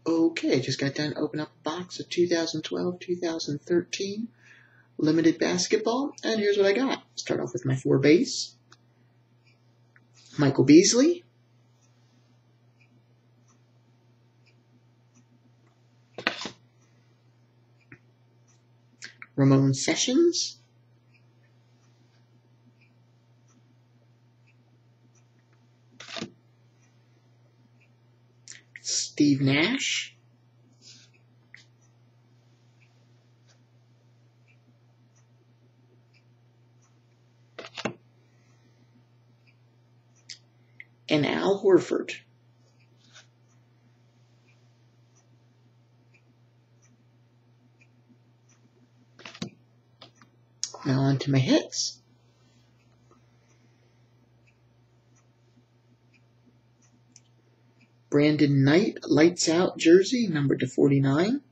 Okay, just got done opening up a box of 2012-2013 limited basketball, and here's what I got. Start off with my 4 base. Michael Beasley. Ramon Sessions. Steve Nash. And Al Horford. Now on to my hits. Brandon Knight, Lights Out jersey, numbered to 49.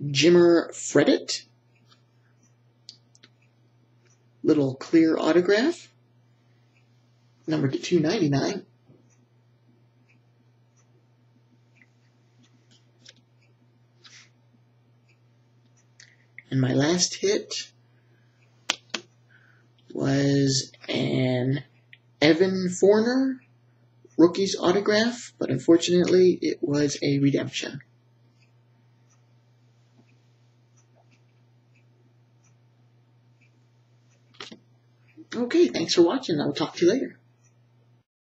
Jimmer Fredette, little clear autograph, numbered to 299. And my last hit was an Evan Fournier rookie's autograph, but unfortunately it was a redemption. Okay, thanks for watching. I'll talk to you later.